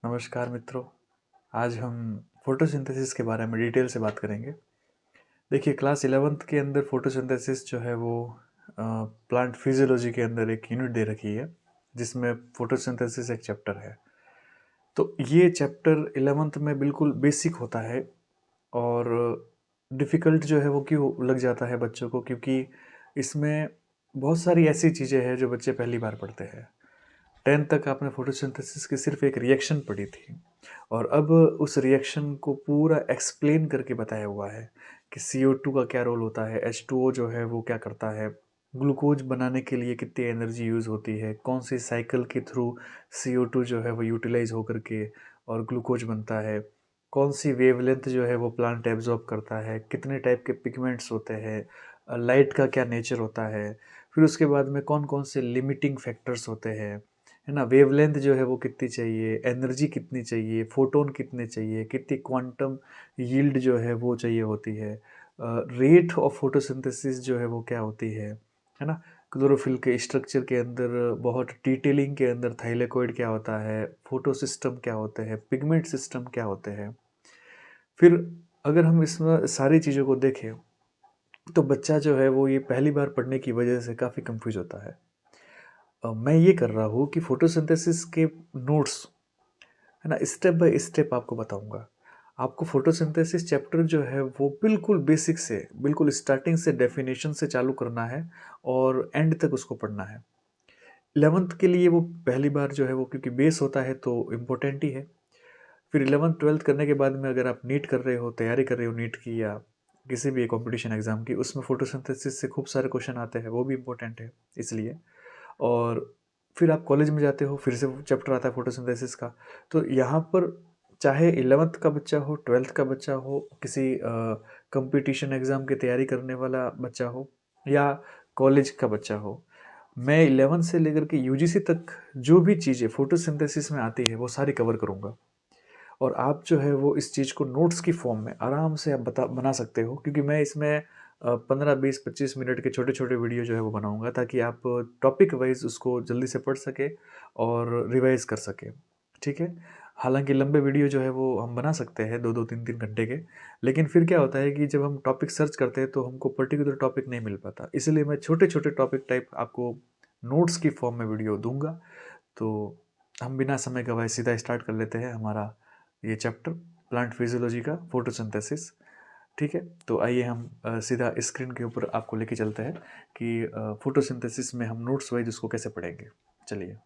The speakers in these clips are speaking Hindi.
नमस्कार मित्रों। आज हम फोटोसिंथेसिस के बारे में डिटेल से बात करेंगे। देखिए, क्लास 11th के अंदर फोटोसिंथेसिस जो है वो प्लांट फिजियोलॉजी के अंदर एक यूनिट दे रखी है, जिसमें फोटोसिंथेसिस एक चैप्टर है। तो ये चैप्टर 11th में बिल्कुल बेसिक होता है और डिफ़िकल्ट जो है वो क्यों लग जाता है बच्चों को, क्योंकि इसमें बहुत सारी ऐसी चीज़ें हैं जो बच्चे पहली बार पढ़ते हैं। 10th तक आपने फोटोसिंथेसिस की सिर्फ एक रिएक्शन पढ़ी थी और अब उस रिएक्शन को पूरा एक्सप्लेन करके बताया हुआ है कि CO2 का क्या रोल होता है, H2O जो है वो क्या करता है, ग्लूकोज बनाने के लिए कितनी एनर्जी यूज़ होती है, कौन सी साइकिल के थ्रू CO2 जो है वो यूटिलाइज होकर के और ग्लूकोज बनता है, कौन सी वेवलेंथ जो है वो प्लांट एब्जॉर्ब करता है, कितने टाइप के पिगमेंट्स होते हैं, लाइट का क्या नेचर होता है, फिर उसके बाद में कौन कौन से लिमिटिंग फैक्टर्स होते हैं, है ना। वेवलेंथ जो है वो कितनी चाहिए, एनर्जी कितनी चाहिए, फोटोन कितने चाहिए, कितनी क्वांटम यील्ड जो है वो चाहिए होती है, रेट ऑफ फोटोसिंथेसिस जो है वो क्या होती है ना। क्लोरोफिल के स्ट्रक्चर के अंदर बहुत डिटेलिंग के अंदर थाइलेकोइड क्या होता है, फोटो सिस्टम क्या होते हैं, पिगमेंट सिस्टम क्या होते हैं। फिर अगर हम इसमें सारी चीज़ों को देखें तो बच्चा जो है वो ये पहली बार पढ़ने की वजह से काफ़ी कंफ्यूज होता है। मैं ये कर रहा हूँ कि फोटोसिंथेसिस के नोट्स, है ना, स्टेप बाय स्टेप आपको बताऊंगा। आपको फोटोसिंथेसिस चैप्टर जो है वो बिल्कुल बेसिक से, बिल्कुल स्टार्टिंग से डेफिनेशन से चालू करना है और एंड तक उसको पढ़ना है। 11th के लिए वो पहली बार जो है वो, क्योंकि बेस होता है तो इम्पोर्टेंट ही है। फिर 11th 12th करने के बाद में अगर आप नीट कर रहे हो, तैयारी कर रहे हो नीट की या किसी भी कंपटीशन एग्जाम की, उसमें फोटोसिंथेसिस से खूब सारे क्वेश्चन आते हैं, वो भी इम्पोर्टेंट है इसलिए। और फिर आप कॉलेज में जाते हो, फिर से चैप्टर आता है फोटोसिंथेसिस का। तो यहाँ पर चाहे 11th का बच्चा हो, 12th का बच्चा हो, किसी कंपटीशन एग्ज़ाम की तैयारी करने वाला बच्चा हो या कॉलेज का बच्चा हो, मैं 11th से लेकर के UGC तक जो भी चीज़ें फोटोसिंथेसिस में आती है वो सारी कवर करूँगा। और आप जो है वो इस चीज़ को नोट्स की फॉर्म में आराम से आप बना सकते हो, क्योंकि मैं इसमें 15 20 25 मिनट के छोटे छोटे वीडियो जो है वो बनाऊंगा, ताकि आप टॉपिक वाइज उसको जल्दी से पढ़ सके और रिवाइज कर सके। ठीक है। हालांकि लंबे वीडियो जो है वो हम बना सकते हैं 2 2 3 3 घंटे के, लेकिन फिर क्या होता है कि जब हम टॉपिक सर्च करते हैं तो हमको पर्टिकुलर टॉपिक नहीं मिल पाता, इसलिए मैं छोटे छोटे टॉपिक टाइप आपको नोट्स की फॉर्म में वीडियो दूंगा। तो हम बिना समय गवाए सीधा स्टार्ट कर लेते हैं हमारा ये चैप्टर, प्लांट फिजियोलॉजी का फोटोसिंथेसिस। ठीक है। तो आइए हम सीधा स्क्रीन के ऊपर आपको लेके चलते हैं कि फोटोसिंथेसिस में हम नोट्स वाइज उसको कैसे पढ़ेंगे। चलिए।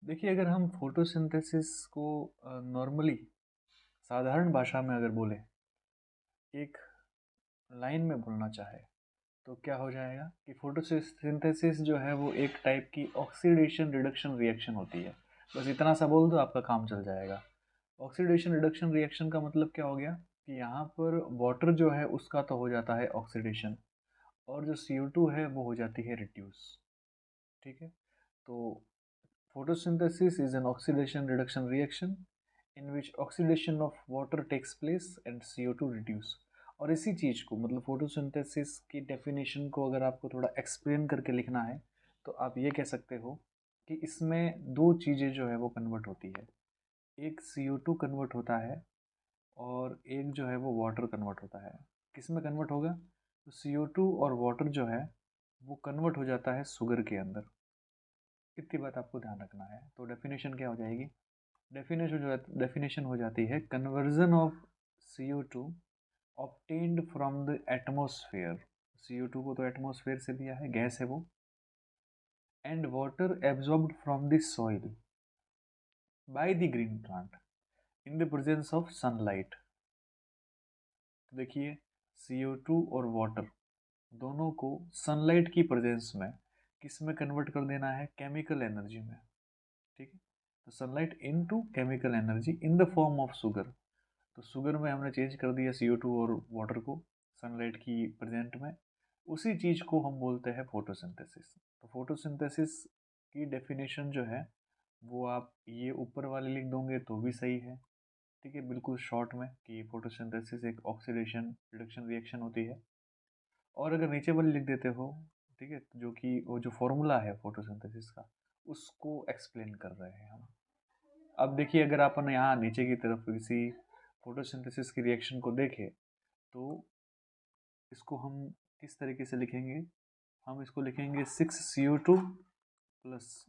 देखिए, अगर हम फोटोसिंथेसिस को नॉर्मली साधारण भाषा में अगर बोले, एक लाइन में बोलना चाहे, तो क्या हो जाएगा कि फोटोसिंथेसिस जो है वो एक टाइप की ऑक्सीडेशन रिडक्शन रिएक्शन होती है। बस इतना सा बोल दो, आपका काम चल जाएगा। ऑक्सीडेशन रिडक्शन रिएक्शन का मतलब क्या हो गया कि यहाँ पर वाटर जो है उसका तो हो जाता है ऑक्सीडेशन, और जो CO2 है वो हो जाती है रिड्यूस। ठीक है। तो photosynthesis is an oxidation reduction reaction in which oxidation of water takes place and CO2 reduce। और इसी चीज़ को, मतलब फोटोसिंथेसिस की डेफिनेशन को अगर आपको थोड़ा एक्सप्लेन करके लिखना है तो आप ये कह सकते हो कि इसमें दो चीज़ें जो है वो कन्वर्ट होती है। एक CO2 कन्वर्ट होता है और एक जो है वो वाटर कन्वर्ट होता है। किस में कन्वर्ट होगा? तो CO2 और वाटर जो है वो कन्वर्ट हो जाता है शुगर के अंदर। इतनी बात आपको ध्यान रखना है। तो डेफिनेशन क्या हो जाएगी? डेफिनेशन हो जाती है conversion of CO2 obtained from the atmosphere. CO2 को तो एटमोसफेयर से लिया है, गैस है वो। And water absorbed from the soil by the green plant in the presence of sunlight. तो देखिए, CO2 और वाटर दोनों को सनलाइट की प्रेजेंस में किस में कन्वर्ट कर देना है? केमिकल एनर्जी में। ठीक है। तो sunlight into chemical energy in the form of sugar. तो शुगर में हमने चेंज कर दिया CO2 और वाटर को सनलाइट की प्रेजेंट में, उसी चीज़ को हम बोलते हैं फोटोसिंथेसिस। तो फोटोसिंथेसिस की डेफिनेशन जो है वो आप ये ऊपर वाले लिख दोगे तो भी सही है, ठीक है, बिल्कुल शॉर्ट में, कि फोटोसिंथेसिस एक ऑक्सीडेशन रिडक्शन रिएक्शन होती है। और अगर नीचे वाले लिख देते हो, ठीक है, जो कि वो जो फॉर्मूला है फोटोसिंथेसिस का, उसको एक्सप्लेन कर रहे हैं हम। अब देखिए, अगर अपन यहाँ नीचे की तरफ किसी फोटोसिंथेसिस की रिएक्शन को देखें तो इसको हम किस तरीके से लिखेंगे? हम इसको लिखेंगे 6CO2 प्लस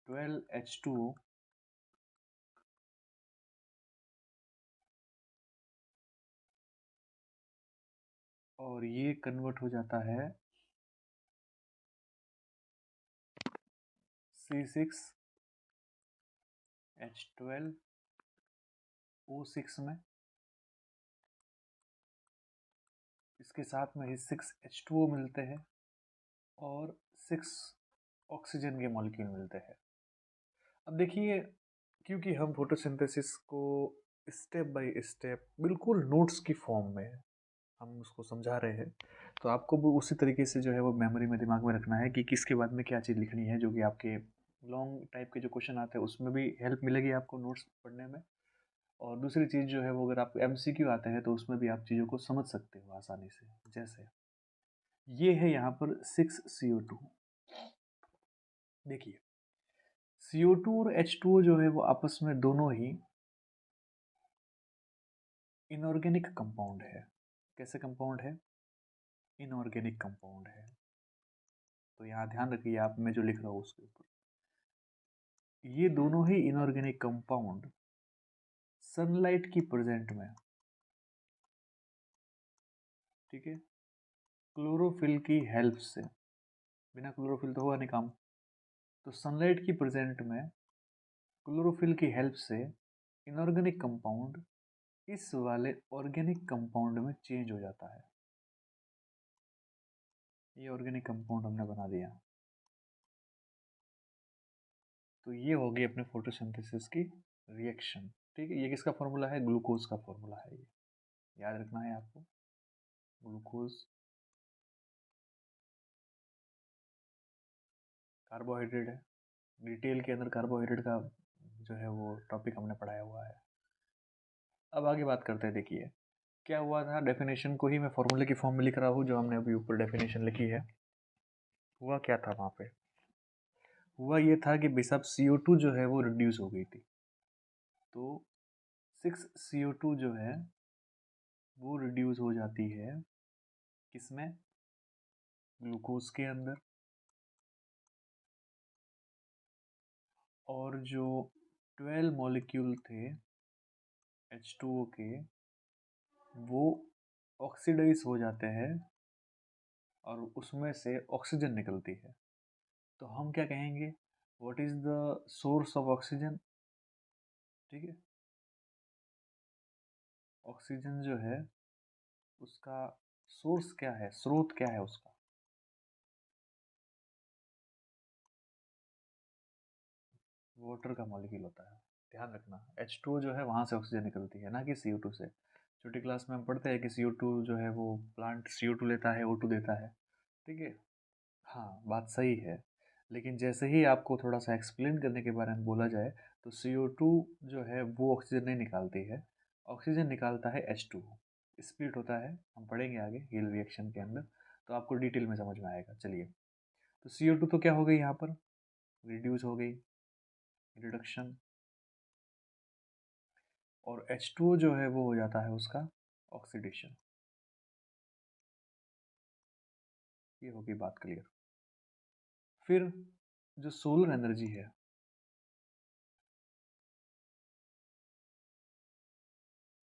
12H2O और ये कन्वर्ट हो जाता है C6H12O6 में। इसके साथ में ही 6H2O मिलते हैं और 6 ऑक्सीजन के मॉलिक्यूल मिलते हैं। अब देखिए, क्योंकि हम फोटोसिंथेसिस को स्टेप बाय स्टेप बिल्कुल नोट्स की फॉर्म में हम उसको समझा रहे हैं, तो आपको वो उसी तरीके से जो है वो मेमोरी में दिमाग में रखना है कि किसके बाद में क्या चीज़ लिखनी है, जो कि आपके लॉन्ग टाइप के जो क्वेश्चन आते हैं उसमें भी हेल्प मिलेगी आपको नोट्स पढ़ने में। और दूसरी चीज़ जो है वो, अगर आपको MCQ आते हैं तो उसमें भी आप चीज़ों को समझ सकते हो आसानी से। जैसे ये है यहाँ पर 6CO2। देखिए, CO2 और H2O जो है वो आपस में दोनों ही इनऑर्गेनिक कंपाउंड है। कैसे कंपाउंड है? इनऑर्गेनिक कंपाउंड है। तो यहाँ ध्यान रखिए, आप मैं जो लिख रहा हूँ उसके ऊपर, ये दोनों ही इनऑर्गेनिक कंपाउंड सनलाइट की प्रेजेंट में, ठीक है, क्लोरोफिल की हेल्प से, बिना क्लोरोफिल तो हुआ नहीं काम, तो सनलाइट की प्रेजेंट में क्लोरोफिल की हेल्प से इनऑर्गेनिक कंपाउंड इस वाले ऑर्गेनिक कंपाउंड में चेंज हो जाता है। ये ऑर्गेनिक कंपाउंड हमने बना दिया। तो ये होगी अपने फोटोसिंथेसिस की रिएक्शन, ठीक है। ये किसका फॉर्मूला है? ग्लूकोज का फॉर्मूला है। ये याद रखना है आपको, ग्लूकोज कार्बोहाइड्रेट है। डिटेल के अंदर कार्बोहाइड्रेट का जो है वो टॉपिक हमने पढ़ाया हुआ है। अब आगे बात करते हैं। देखिए क्या हुआ था, डेफिनेशन को ही मैं फॉर्मूले की फॉर्म में लिख रहा हूँ, जो हमने अभी ऊपर डेफिनेशन लिखी है। हुआ क्या था वहाँ पे? हुआ ये था कि बेशक CO2 जो है वो रिड्यूस हो गई थी, तो 6CO2 जो है वो रिड्यूस हो जाती है किसमें? ग्लूकोज के अंदर। और जो 12 मॉलिक्यूल थे H2O के, वो ऑक्सीडाइज हो जाते हैं और उसमें से ऑक्सीजन निकलती है। तो हम क्या कहेंगे? What is the source of oxygen? ठीक है, ऑक्सीजन जो है उसका सोर्स क्या है, स्रोत क्या है उसका? वाटर का मॉलिक्यूल होता है। ध्यान रखना, H2O जो है वहाँ से ऑक्सीजन निकलती है, ना कि CO2 से। छोटी क्लास में हम पढ़ते हैं कि CO2 जो है वो प्लांट CO2 लेता है, O2 देता है, ठीक है। हाँ, बात सही है। लेकिन जैसे ही आपको थोड़ा सा एक्सप्लेन करने के बारे में बोला जाए, तो CO2 जो है वो ऑक्सीजन नहीं निकालती है, ऑक्सीजन निकालता है H2O। स्प्लिट होता है, हम पढ़ेंगे आगे हील रिएक्शन के अंदर, तो आपको डिटेल में समझ में आएगा। चलिए, तो CO2 तो क्या हो गई यहाँ पर? रिड्यूस हो गई, रिडक्शन। और H2O जो है वो हो जाता है उसका ऑक्सीडेशन। ये होगी बात क्लियर। फिर जो सोलर एनर्जी है,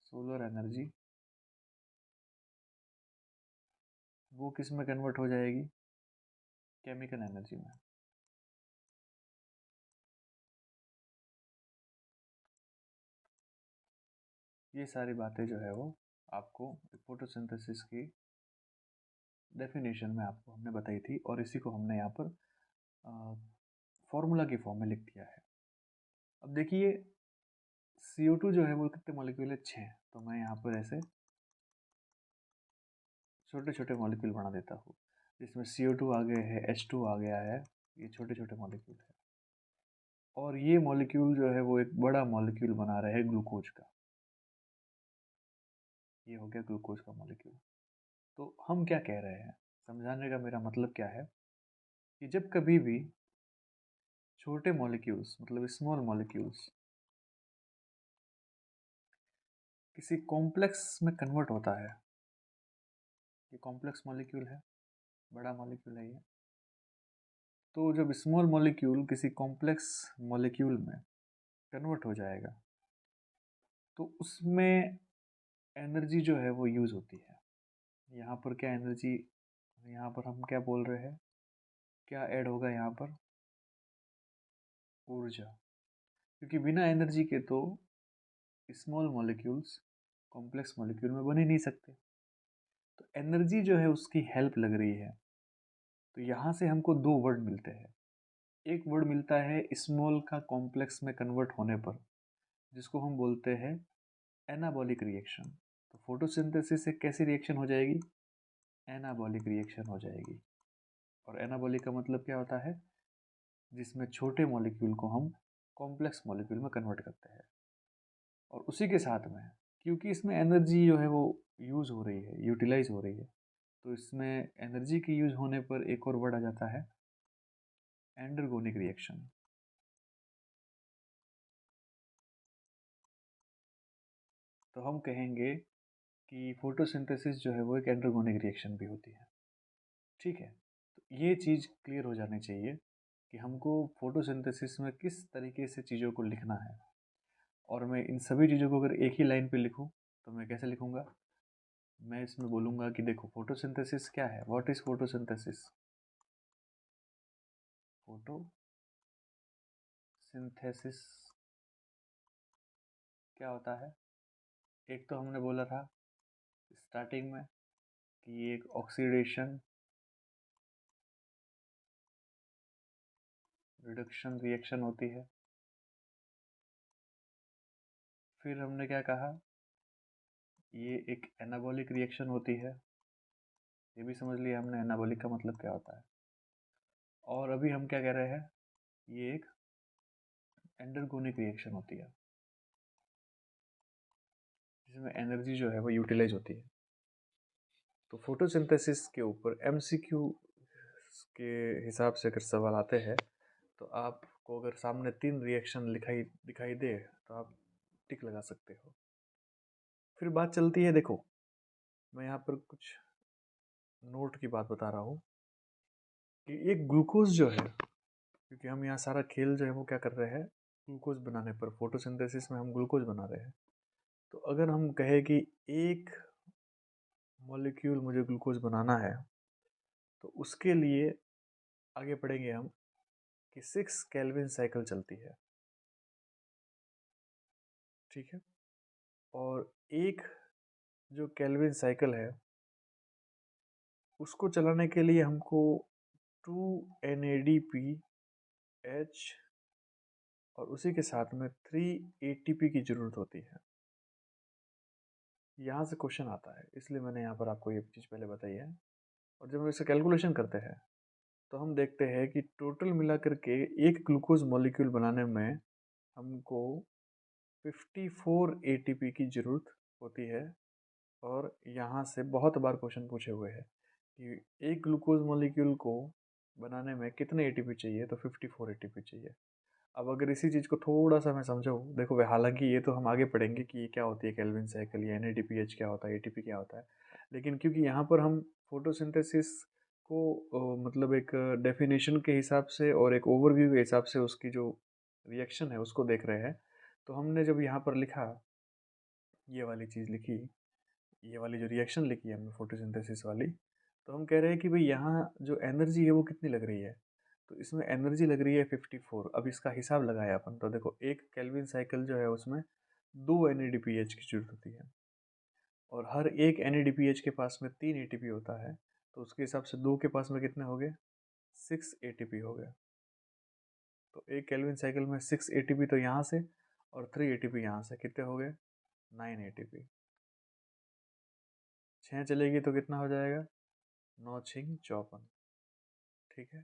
सोलर एनर्जी वो किस में कन्वर्ट हो जाएगी? केमिकल एनर्जी में। ये सारी बातें जो है वो आपको फोटोसिंथेसिस की डेफिनेशन में आपको हमने बताई थी, और इसी को हमने यहाँ पर फॉर्मूला की फॉर्म में लिख दिया है। अब देखिए, CO2 जो है वो कितने मॉलिक्यूल है? 6। तो मैं यहाँ पर ऐसे छोटे छोटे मॉलिक्यूल बना देता हूँ, जिसमें CO2 आ गए है, H2 आ गया है, ये छोटे छोटे मॉलिक्यूल है। और ये मॉलिक्यूल जो है वो एक बड़ा मॉलिक्यूल बना रहे हैं ग्लूकोज का। ये हो गया ग्लूकोज का मॉलिक्यूल। तो हम क्या कह रहे हैं, समझाने का मेरा मतलब क्या है कि जब कभी भी छोटे मॉलिक्यूल्स मतलब स्मॉल मॉलिक्यूल्स किसी कॉम्प्लेक्स में कन्वर्ट होता है, ये कॉम्प्लेक्स मॉलिक्यूल है, बड़ा मॉलिक्यूल है ये, तो जब स्मॉल मॉलिक्यूल किसी कॉम्प्लेक्स मॉलिक्यूल में कन्वर्ट हो जाएगा तो उसमें एनर्जी जो है वो यूज़ होती है। यहाँ पर क्या एनर्जी, यहाँ पर हम क्या बोल रहे हैं, क्या ऐड होगा यहाँ पर, ऊर्जा। क्योंकि बिना एनर्जी के तो स्मॉल मॉलिक्यूल्स कॉम्प्लेक्स मॉलिक्यूल में बन ही नहीं सकते। तो एनर्जी जो है उसकी हेल्प लग रही है। तो यहाँ से हमको दो वर्ड मिलते हैं। एक वर्ड मिलता है स्मॉल का कॉम्प्लेक्स में कन्वर्ट होने पर, जिसको हम बोलते हैं एनाबॉलिक रिएक्शन। तो फोटोसिंथेसिस से कैसी रिएक्शन हो जाएगी, एनाबॉलिक रिएक्शन हो जाएगी। और एनाबॉलिक का मतलब क्या होता है, जिसमें छोटे मॉलिक्यूल को हम कॉम्प्लेक्स मॉलिक्यूल में कन्वर्ट करते हैं। और उसी के साथ में क्योंकि इसमें एनर्जी जो है वो यूज़ हो रही है, यूटिलाइज हो रही है, तो इसमें एनर्जी की यूज़ होने पर एक और वर्ड आ जाता है एंडरगोनिक रिएक्शन। तो हम कहेंगे कि फोटोसिंथेसिस जो है वो एक एंडरगोनिक रिएक्शन भी होती है। ठीक है, तो ये चीज़ क्लियर हो जानी चाहिए कि हमको फोटोसिंथेसिस में किस तरीके से चीज़ों को लिखना है। और मैं इन सभी चीज़ों को अगर एक ही लाइन पे लिखूं तो मैं कैसे लिखूंगा, मैं इसमें बोलूँगा कि देखो फोटोसिंथेसिस क्या है, व्हाट इज़ फोटोसिंथेसिस। फोटोसिंथेसिस क्या होता है, एक तो हमने बोला था स्टार्टिंग में कि ये एक ऑक्सीडेशन रिडक्शन रिएक्शन होती है। फिर हमने क्या कहा, ये एक एनाबॉलिक रिएक्शन होती है। ये भी समझ लिया हमने एनाबॉलिक का मतलब क्या होता है। और अभी हम क्या कह रहे हैं, ये एक एंडरगोनिक रिएक्शन होती है, जिसमें एनर्जी जो है वो यूटिलाइज होती है। तो फोटोसिंथेसिस के ऊपर MCQ के हिसाब से अगर सवाल आते हैं तो आपको अगर सामने 3 रिएक्शन लिखाई दिखाई दे तो आप टिक लगा सकते हो। फिर बात चलती है, देखो मैं यहाँ पर कुछ नोट की बात बता रहा हूँ कि एक ग्लूकोज जो है, क्योंकि हम यहाँ सारा खेल जो है वो क्या कर रहे हैं, ग्लूकोज बनाने पर, फोटोसिंथेसिस में हम ग्लूकोज बना रहे हैं। तो अगर हम कहें कि एक मॉलिक्यूल मुझे ग्लूकोज बनाना है तो उसके लिए आगे पढ़ेंगे हम कि 6 केल्विन साइकिल चलती है। ठीक है, और एक जो केल्विन साइकिल है उसको चलाने के लिए हमको 2 NADPH और उसी के साथ में 3 ATP की ज़रूरत होती है। यहाँ से क्वेश्चन आता है, इसलिए मैंने यहाँ पर आपको ये चीज़ पहले बताई है। और जब हम इसे कैलकुलेशन करते हैं तो हम देखते हैं कि टोटल मिलाकर के एक ग्लूकोज मॉलिक्यूल बनाने में हमको 54 ATP की ज़रूरत होती है। और यहाँ से बहुत बार क्वेश्चन पूछे हुए हैं कि एक ग्लूकोज मॉलिक्यूल को बनाने में कितने एटीपी चाहिए, तो 54 एटीपी चाहिए। अब अगर इसी चीज़ को थोड़ा सा मैं समझाऊँ, देखो वे हालांकि ये तो हम आगे पढ़ेंगे कि ये क्या होती है केल्विन साइकिल, या NADPH क्या होता है, ATP क्या होता है, लेकिन क्योंकि यहाँ पर हम फोटोसिंथेसिस को मतलब एक डेफिनेशन के हिसाब से और एक ओवरव्यू के हिसाब से उसकी जो रिएक्शन है उसको देख रहे हैं, तो हमने जब यहाँ पर लिखा, ये वाली चीज़ लिखी, ये वाली जो रिएक्शन लिखी है हमने फोटोसिंथेसिस वाली, तो हम कह रहे हैं कि भाई यहाँ जो एनर्जी है वो कितनी लग रही है, तो इसमें एनर्जी लग रही है 54। अब इसका हिसाब लगाया अपन तो देखो एक केल्विन साइकिल जो है उसमें 2 NADPH की जरूरत होती है, और हर एक NADPH के पास में 3 ATP होता है, तो उसके हिसाब से दो के पास में कितने हो गए, 6 ATP हो गए। तो एक केल्विन साइकिल में 6 ATP तो यहाँ से और 3 ATP यहाँ से, कितने हो गए, 9 ATP। 6 चलेगी तो कितना हो जाएगा, 9×6 = 54। ठीक है,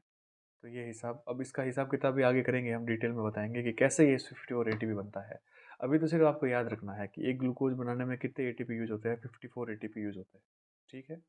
तो ये हिसाब, अब इसका हिसाब किताब भी आगे करेंगे, हम डिटेल में बताएंगे कि कैसे ये स्विफ्ट और एटीपी बनता है। अभी तो सिर्फ आपको याद रखना है कि एक ग्लूकोज बनाने में कितने एटीपी यूज होते हैं, 54 एटीपी यूज होते हैं। ठीक है।